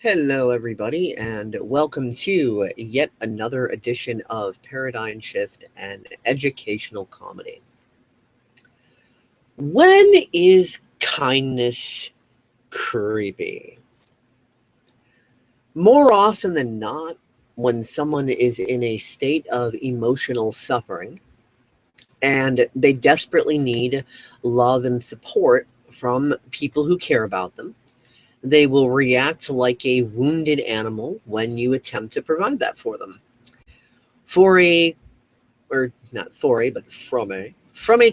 Hello, everybody, and welcome to yet another edition of Paradigm Shift and Educational Comedy. When is kindness creepy? More often than not, when someone is in a state of emotional suffering and they desperately need love and support from people who care about them, they will react like a wounded animal when you attempt to provide that for them. From a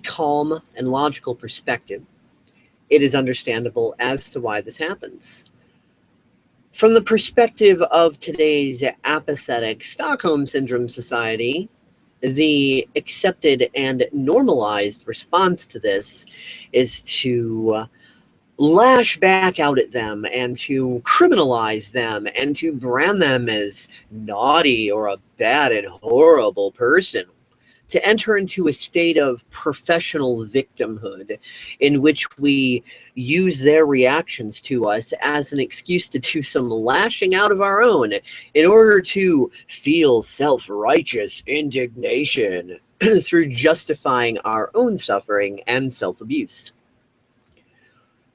calm and logical perspective, it is understandable as to why this happens. From the perspective of today's apathetic Stockholm Syndrome society, the accepted and normalized response to this is to lash back out at them and to criminalize them and to brand them as naughty or a bad and horrible person, to enter into a state of professional victimhood in which we use their reactions to us as an excuse to do some lashing out of our own in order to feel self-righteous indignation through justifying our own suffering and self-abuse.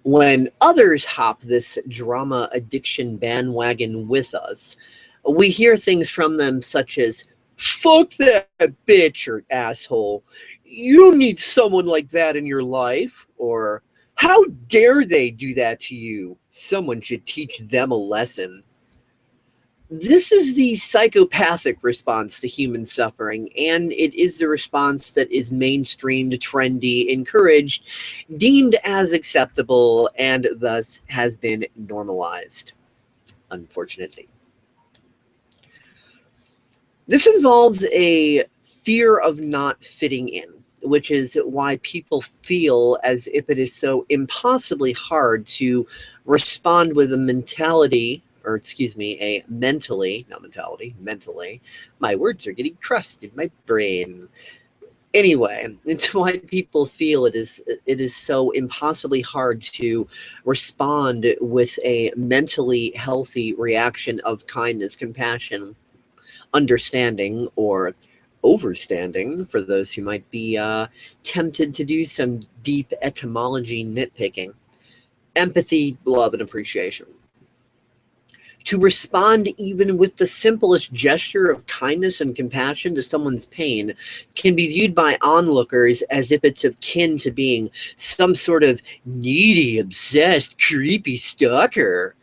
When others hop this drama addiction bandwagon with us, we hear things from them such as, "Fuck that bitch or asshole. You don't need someone like that in your life." Or, "How dare they do that to you? Someone should teach them a lesson." This is the psychopathic response to human suffering, and it is the response that is mainstreamed, trendy, encouraged, deemed as acceptable, and thus has been normalized, unfortunately. This involves a fear of not fitting in, which is why people feel as if it is so impossibly hard to respond with a mentally, my words are getting crust in my brain. Anyway, it's why people feel it is so impossibly hard to respond with a mentally healthy reaction of kindness, compassion, understanding, or overstanding for those who might be tempted to do some deep etymology nitpicking. Empathy, love, and appreciation. To respond even with the simplest gesture of kindness and compassion to someone's pain can be viewed by onlookers as if it's akin to being some sort of needy, obsessed, creepy stalker.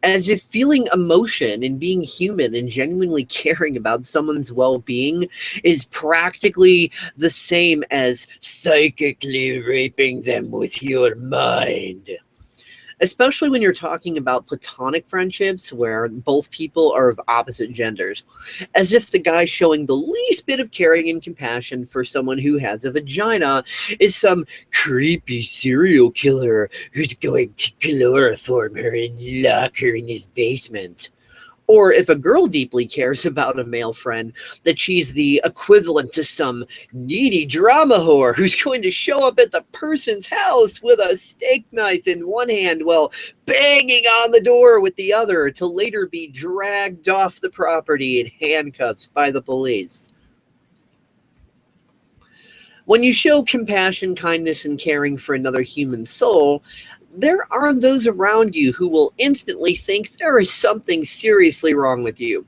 As if feeling emotion and being human and genuinely caring about someone's well-being is practically the same as psychically raping them with your mind. Especially when you're talking about platonic friendships where both people are of opposite genders, as if the guy showing the least bit of caring and compassion for someone who has a vagina is some creepy serial killer who's going to chloroform her and lock her in his basement. Or if a girl deeply cares about a male friend, that she's the equivalent to some needy drama whore who's going to show up at the person's house with a steak knife in one hand while banging on the door with the other to later be dragged off the property in handcuffs by the police. When you show compassion, kindness, and caring for another human soul, there are those around you who will instantly think there is something seriously wrong with you.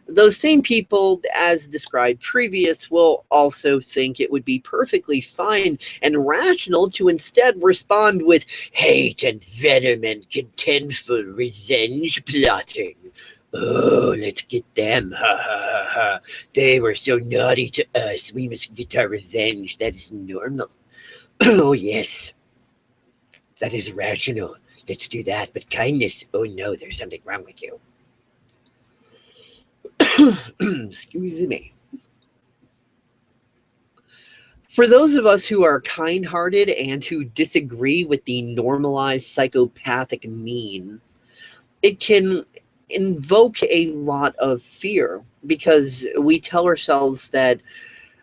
Those same people, as described previous, will also think it would be perfectly fine and rational to instead respond with hate and venom and contemptful revenge plotting. "Oh, let's get them, ha ha ha ha. They were so naughty to us, we must get our revenge. That is normal. Oh yes, that is rational. Let's do that. But kindness, oh no, there's something wrong with you." Excuse me. For those of us who are kind-hearted and who disagree with the normalized psychopathic mean, it can invoke a lot of fear because we tell ourselves that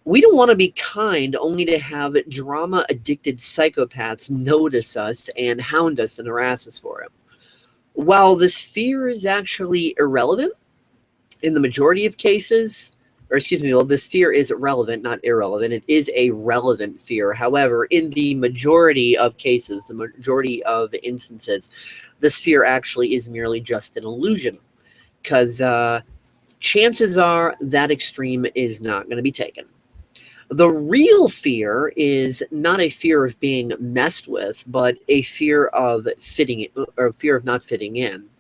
we don't want to be kind only to have drama-addicted psychopaths notice us and hound us and harass us for it. While this fear is actually irrelevant in the majority of cases, or excuse me, well, this fear is relevant, not irrelevant. It is a relevant fear. However, in the majority of cases, the majority of instances, this fear actually is merely just an illusion, because chances are that extreme is not going to be taken. The real fear is not a fear of being messed with, but a fear of fitting in, or a fear of not fitting in.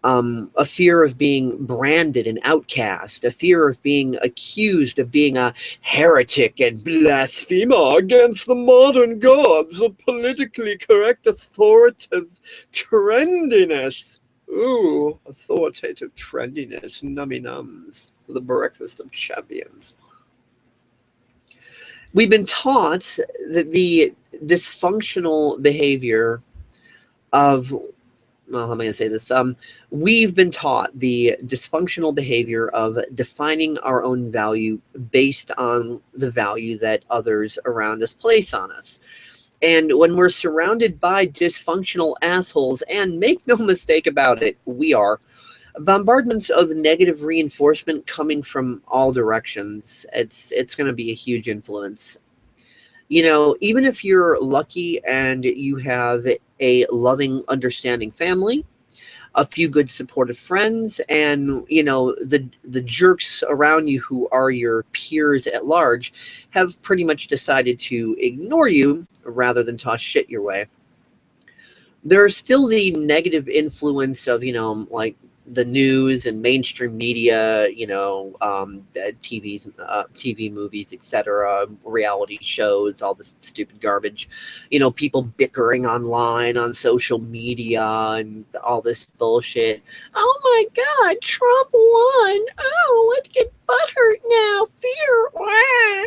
A fear of being branded an outcast, a fear of being accused of being a heretic and blasphemer against the modern gods of politically correct authoritative trendiness. Ooh, authoritative trendiness, nummy nums, the breakfast of champions. We've been taught that the dysfunctional behavior of, well, how am I going to say this? We've been taught the dysfunctional behavior of defining our own value based on the value that others around us place on us. And when we're surrounded by dysfunctional assholes, and make no mistake about it, we are, bombardments of negative reinforcement coming from all directions, it's going to be a huge influence. You know, even if you're lucky and you have a loving, understanding family, a few good supportive friends, and you know the jerks around you who are your peers at large have pretty much decided to ignore you rather than toss shit your way, there's still the negative influence of, you know, like the news and mainstream media, you know, TV, movies, etc., reality shows, all this stupid garbage, you know, people bickering online on social media and all this bullshit. Oh my God, Trump won. Oh, let's get butthurt now. Fear. Wah.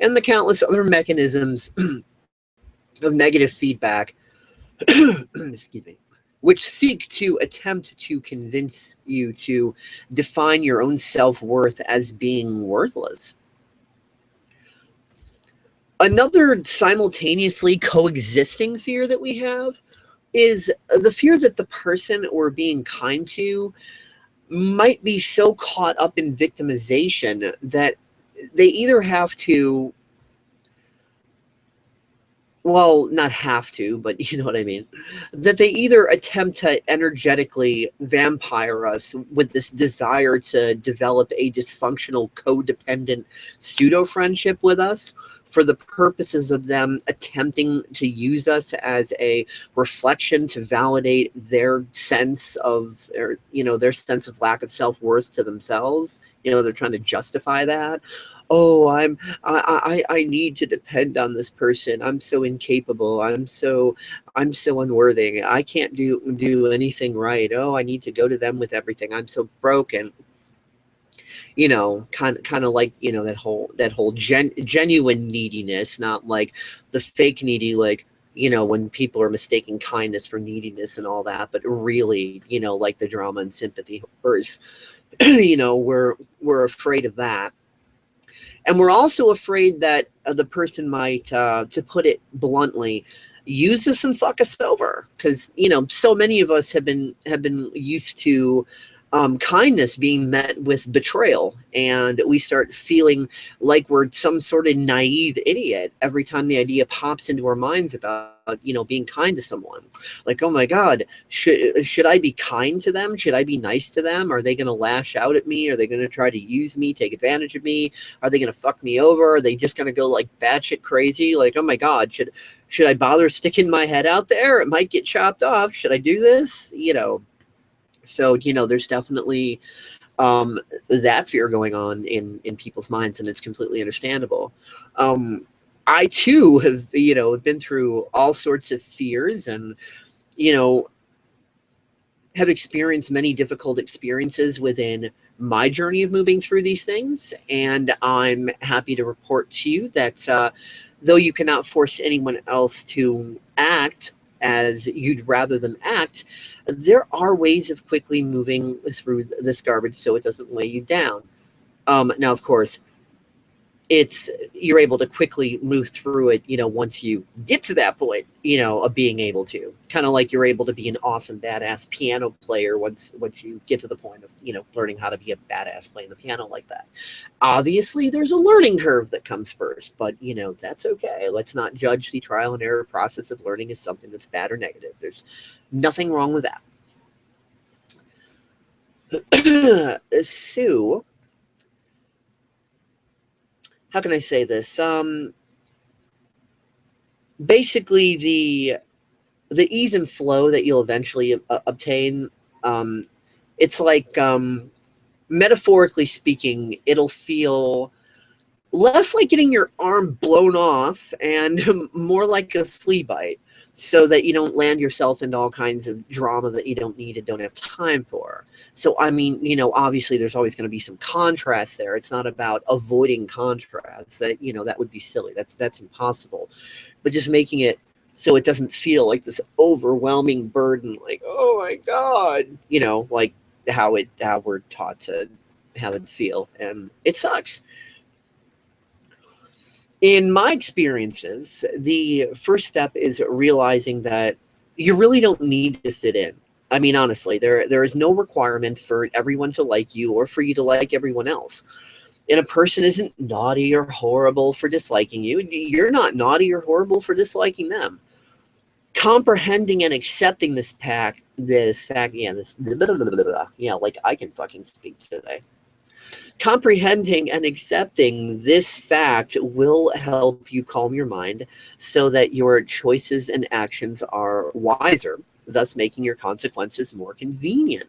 And the countless other mechanisms of negative feedback excuse me, which seek to attempt to convince you to define your own self-worth as being worthless. Another simultaneously coexisting fear that we have is the fear that the person we're being kind to might be so caught up in victimization that they either have to, well, not have to, but you know what I mean, that they either attempt to energetically vampire us with this desire to develop a dysfunctional, codependent pseudo friendship with us for the purposes of them attempting to use us as a reflection to validate their sense of, or, you know, their sense of lack of self-worth to themselves. You know, they're trying to justify that. Oh, I need to depend on this person. I'm so incapable. I'm so unworthy. I can't do anything right. Oh, I need to go to them with everything. I'm so broken. You know, kind of like, you know, that whole genuine neediness, not like the fake needy, like, you know, when people are mistaking kindness for neediness and all that, but really, you know, like the drama and sympathy horrors. You know, we're afraid of that. And we're also afraid that the person might, to put it bluntly, use us and fuck us over. Because, you know, so many of us have been used to kindness being met with betrayal, and we start feeling like we're some sort of naive idiot every time the idea pops into our minds about, you know, being kind to someone. Like, oh my God, should I be kind to them? Should I be nice to them? Are they going to lash out at me? Are they going to try to use me, take advantage of me? Are they going to fuck me over? Are they just going to go like batshit crazy? Like, oh my God, should I bother sticking my head out there? It might get chopped off. Should I do this? You know. So, you know, there's definitely that fear going on in people's minds, and it's completely understandable. I too have, you know, been through all sorts of fears, and, you know, have experienced many difficult experiences within my journey of moving through these things. And I'm happy to report to you that though you cannot force anyone else to act as you'd rather them act, there are ways of quickly moving through this garbage so it doesn't weigh you down. Now, of course, you're able to quickly move through it, once you get to that point, of being able to, kind of like you're able to be an awesome badass piano player once you get to the point of, learning how to be a badass playing the piano like that. Obviously, there's a learning curve that comes first, but that's okay. Let's not judge the trial and error process of learning as something that's bad or negative. There's nothing wrong with that. So, how can I say this? Basically, the ease and flow that you'll eventually obtain, it's like, metaphorically speaking, it'll feel less like getting your arm blown off and more like a flea bite, so that you don't land yourself into all kinds of drama that you don't need and don't have time for. So, I mean, obviously there's always going to be some contrast there. It's not about avoiding contrast. That would be silly. That's impossible. But just making it so it doesn't feel like this overwhelming burden, like, oh my God, like how we're taught to have it feel. And it sucks. In my experiences, the first step is realizing that you really don't need to fit in. I mean, honestly, there is no requirement for everyone to like you or for you to like everyone else. And a person isn't naughty or horrible for disliking you. You're not naughty or horrible for disliking them. Comprehending and accepting this fact, like I can fucking speak today. Comprehending and accepting this fact will help you calm your mind so that your choices and actions are wiser, thus making your consequences more convenient.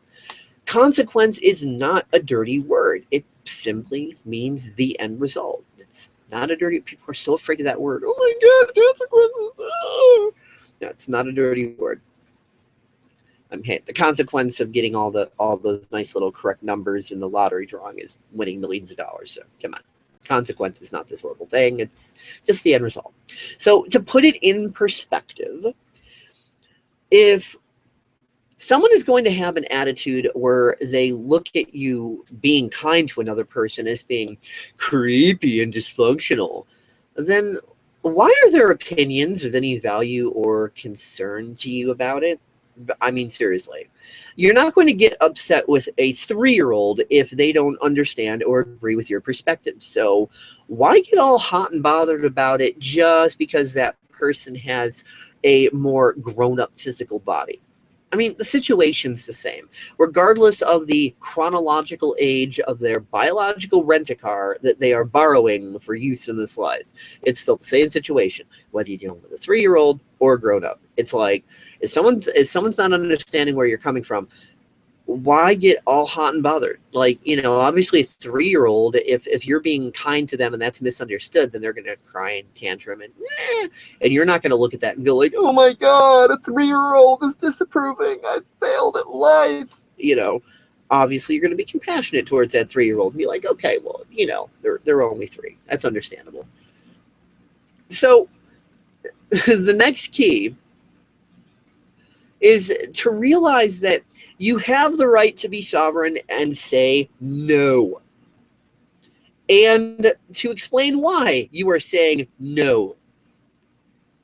Consequence is not a dirty word. It simply means the end result. It's not a dirty... People are so afraid of that word. Oh my God, consequences. Oh. No, it's not a dirty word. Hey, the consequence of getting all those nice little correct numbers in the lottery drawing is winning millions of dollars. So come on. Consequence is not this horrible thing. It's just the end result. So to put it in perspective, if someone is going to have an attitude where they look at you being kind to another person as being creepy and dysfunctional, then why are their opinions of any value or concern to you about it? I mean, seriously, you're not going to get upset with a 3-year-old if they don't understand or agree with your perspective. So why get all hot and bothered about it just because that person has a more grown-up physical body? I mean, the situation's the same. Regardless of the chronological age of their biological rent-a-car that they are borrowing for use in this life, it's still the same situation, whether you're dealing with a 3-year-old or a grown-up. It's like, if someone's not understanding where you're coming from, why get all hot and bothered? Like, obviously a 3-year-old, if you're being kind to them and that's misunderstood, then they're going to cry and tantrum and you're not going to look at that and go like, oh my God, a 3-year-old is disapproving. I failed at life. Obviously you're going to be compassionate towards that 3-year-old and be like, okay, well, they're only 3. That's understandable. So the next key is to realize that you have the right to be sovereign and say no. And to explain why you are saying no.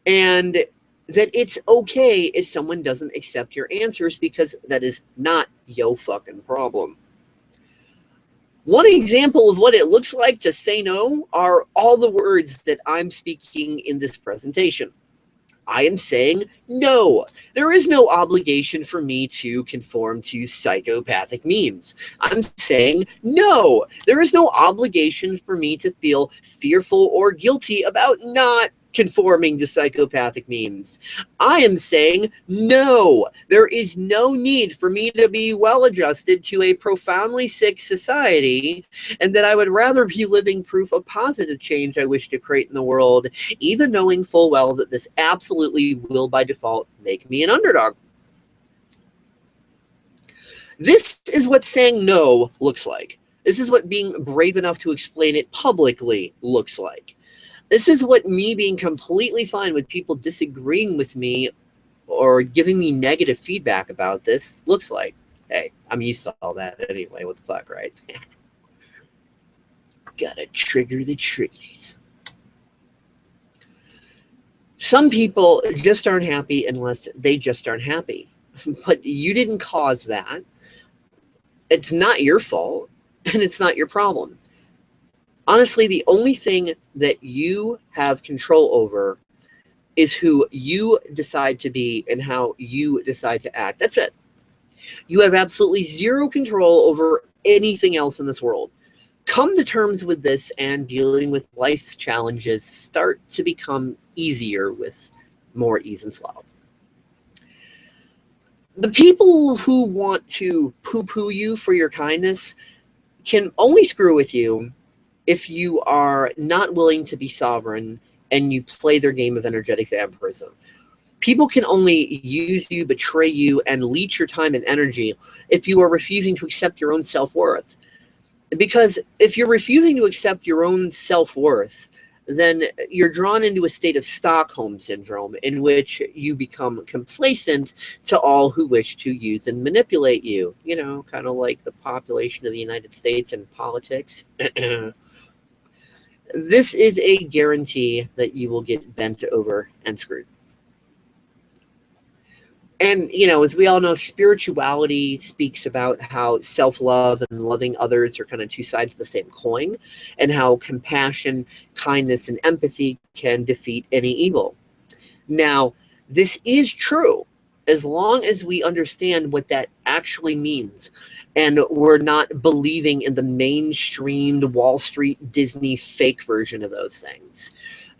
And that it's okay if someone doesn't accept your answers, because that is not your fucking problem. One example of what it looks like to say no are all the words that I'm speaking in this presentation. I am saying no. There is no obligation for me to conform to psychopathic memes. I'm saying no. There is no obligation for me to feel fearful or guilty about not conforming to psychopathic memes. I am saying no. There is no need for me to be well-adjusted to a profoundly sick society, and that I would rather be living proof of positive change I wish to create in the world, even knowing full well that this absolutely will by default make me an underdog. This is what saying no looks like. This is what being brave enough to explain it publicly looks like. This is what me being completely fine with people disagreeing with me or giving me negative feedback about this looks like. Hey, I'm used to all that anyway. What the fuck, right? gotta trigger the triggies. Some people just aren't happy unless they just aren't happy. But you didn't cause that. It's not your fault, and it's not your problem. Honestly, the only thing that you have control over is who you decide to be and how you decide to act. That's it. You have absolutely zero control over anything else in this world. Come to terms with this, and dealing with life's challenges start to become easier with more ease and flow. The people who want to poo-poo you for your kindness can only screw with you if you are not willing to be sovereign and you play their game of energetic vampirism. People can only use you, betray you, and leech your time and energy if you are refusing to accept your own self-worth. Because if you're refusing to accept your own self-worth, then you're drawn into a state of Stockholm syndrome in which you become complacent to all who wish to use and manipulate you. You know, kind of like the population of the United States and politics. This is a guarantee that you will get bent over and screwed. And, you know, as we all know, spirituality speaks about how self-love and loving others are kind of two sides of the same coin, and how compassion, kindness, and empathy can defeat any evil. Now, this is true as long as we understand what that actually means, and we're not believing in the mainstreamed Wall Street Disney fake version of those things.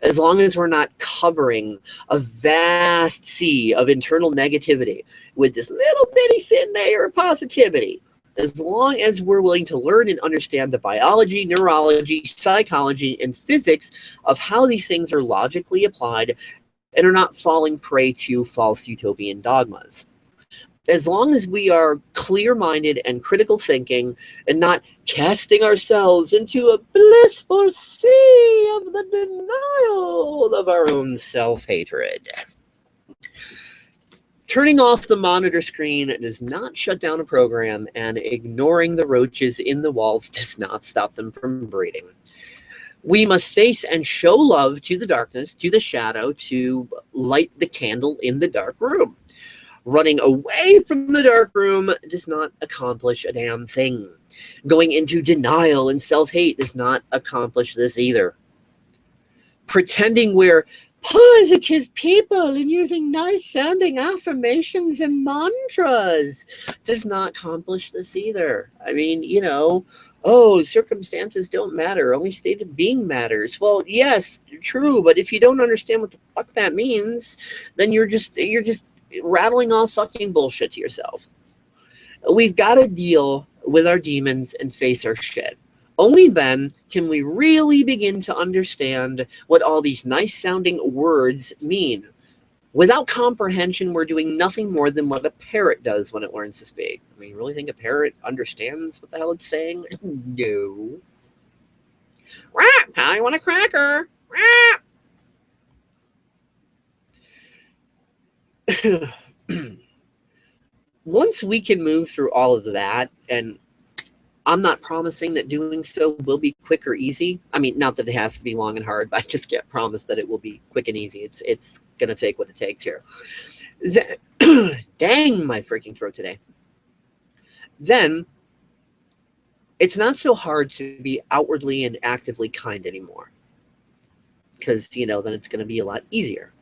As long as we're not covering a vast sea of internal negativity with this little bitty thin layer of positivity, as long as we're willing to learn and understand the biology, neurology, psychology, and physics of how these things are logically applied and are not falling prey to false utopian dogmas. As long as we are clear-minded and critical thinking and not casting ourselves into a blissful sea of the denial of our own self-hatred. Turning off the monitor screen does not shut down a program, and ignoring the roaches in the walls does not stop them from breeding. We must face and show love to the darkness, to the shadow, to light the candle in the dark room. Running away from the dark room does not accomplish a damn thing. Going into denial and self-hate does not accomplish this either. Pretending we're positive people and using nice-sounding affirmations and mantras does not accomplish this either. I mean, you know, oh, circumstances don't matter. Only state of being matters. Well, yes, true. But if you don't understand what the fuck that means, then you're just rattling off fucking bullshit to yourself. We've got to deal with our demons and face our shit. Only then can we really begin to understand what all these nice-sounding words mean. Without comprehension, we're doing nothing more than what a parrot does when it learns to speak. I mean, you really think a parrot understands what the hell it's saying? No. I want a cracker. Once we can move through all of that, and I'm not promising that doing so will be quick or easy. I mean, not that it has to be long and hard, but I just can't promise that it will be quick and easy. It's going to take what it takes here. Dang, my freaking throat today. Then it's not so hard to be outwardly and actively kind anymore, because, you know, then it's going to be a lot easier.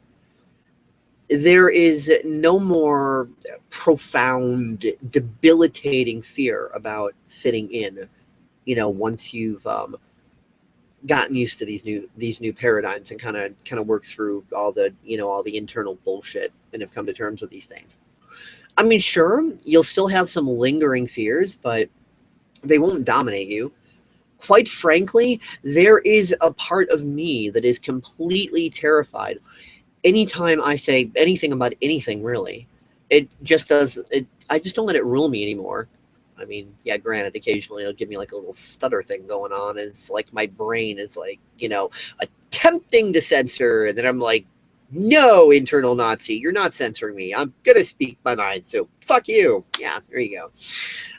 There is no more profound, debilitating fear about fitting in, you know, once you've gotten used to these new paradigms and kind of worked through all the, you know, all the internal bullshit and have come to terms with these things. I mean, sure, you'll still have some lingering fears, but they won't dominate you. Quite frankly, there is a part of me that is completely terrified anytime I say anything about anything, really. It just does it. I just don't let it rule me anymore. I mean, yeah, granted, occasionally it'll give me like a little stutter thing going on. It's like my brain is like, you know, attempting to censor, and then I'm like, no, internal Nazi, you're not censoring me. I'm gonna speak my mind, so fuck you. Yeah, there you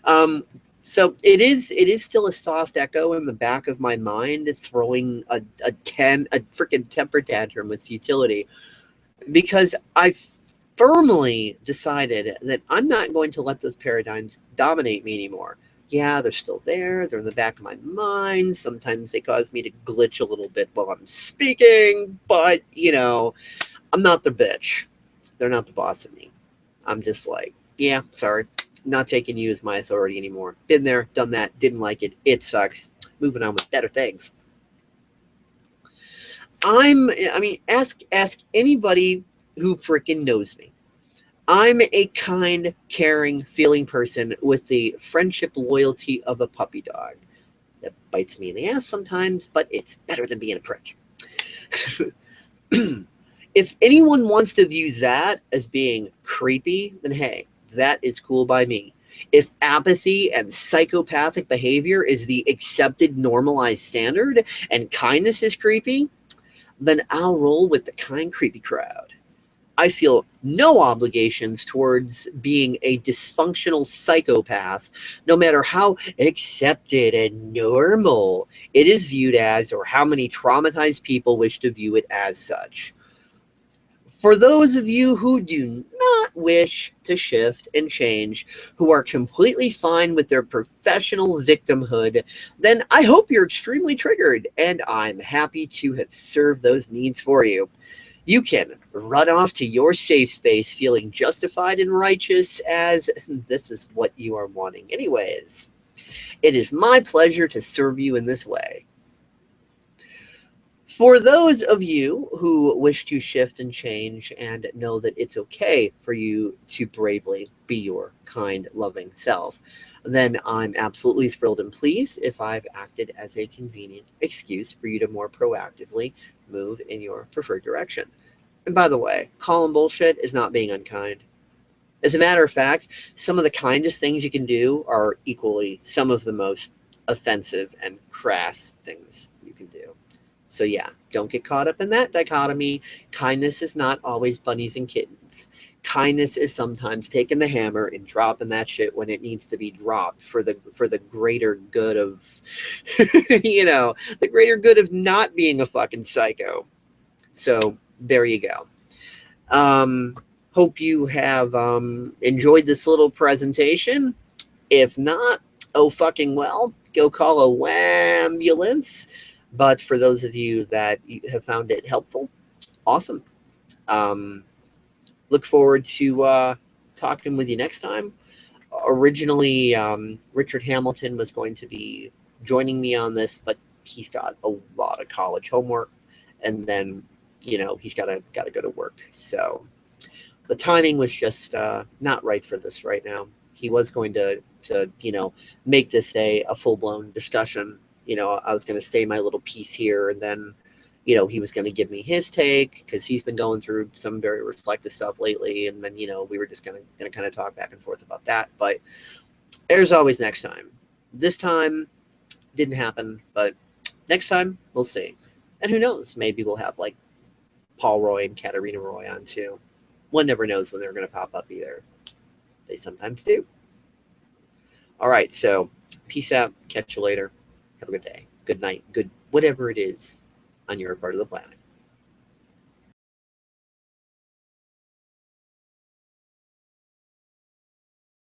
go. So it is still a soft echo in the back of my mind, throwing a freaking temper tantrum with futility, because I firmly decided that I'm not going to let those paradigms dominate me anymore. Yeah, they're still there. They're in the back of my mind. Sometimes they cause me to glitch a little bit while I'm speaking, but, I'm not the bitch. They're not the boss of me. I'm just like, yeah, sorry, not taking you as my authority anymore. Been there, done that, didn't like it. It sucks. Moving on with better things. Ask anybody who freaking knows me. I'm a kind, caring, feeling person with the friendship loyalty of a puppy dog. That bites me in the ass sometimes, but it's better than being a prick. If anyone wants to view that as being creepy, then hey, that is cool by me. If apathy and psychopathic behavior is the accepted normalized standard and kindness is creepy, then I'll roll with the kind creepy crowd. I feel no obligations towards being a dysfunctional psychopath, no matter how accepted and normal it is viewed as, or how many traumatized people wish to view it as such. For those of you who do not wish to shift and change, who are completely fine with their professional victimhood, then I hope you're extremely triggered, and I'm happy to have served those needs for you. You can run off to your safe space feeling justified and righteous, as this is what you are wanting anyways. It is my pleasure to serve you in this way. For those of you who wish to shift and change and know that it's okay for you to bravely be your kind, loving self, then I'm absolutely thrilled and pleased if I've acted as a convenient excuse for you to more proactively move in your preferred direction. And by the way, calling bullshit is not being unkind. As a matter of fact, some of the kindest things you can do are equally some of the most offensive and crass things you can do. So yeah, don't get caught up in that dichotomy. Kindness is not always bunnies and kittens. Kindness is sometimes taking the hammer and dropping that shit when it needs to be dropped for the greater good of the greater good of not being a fucking psycho. So there you go. Hope you have enjoyed this little presentation. If not, oh fucking well, go call a wambulance. But for those of you that have found it helpful, awesome. Look forward to talking with you next time. Originally, Richard Hamilton was going to be joining me on this, but he's got a lot of college homework, and then he's got to go to work. So the timing was just not right for this right now. He was going to make this a full blown discussion. I was going to say my little piece here, and then he was going to give me his take because he's been going through some very reflective stuff lately, and then we were just going to kind of talk back and forth about that. But there's always next time. This time didn't happen, but next time we'll see. And who knows? Maybe we'll have like Paul Roy and Katarina Roy on too. One never knows when they're going to pop up either. They sometimes do. All right, so peace out. Catch you later. Have a good day. Good night. Good whatever it is on your part of the planet.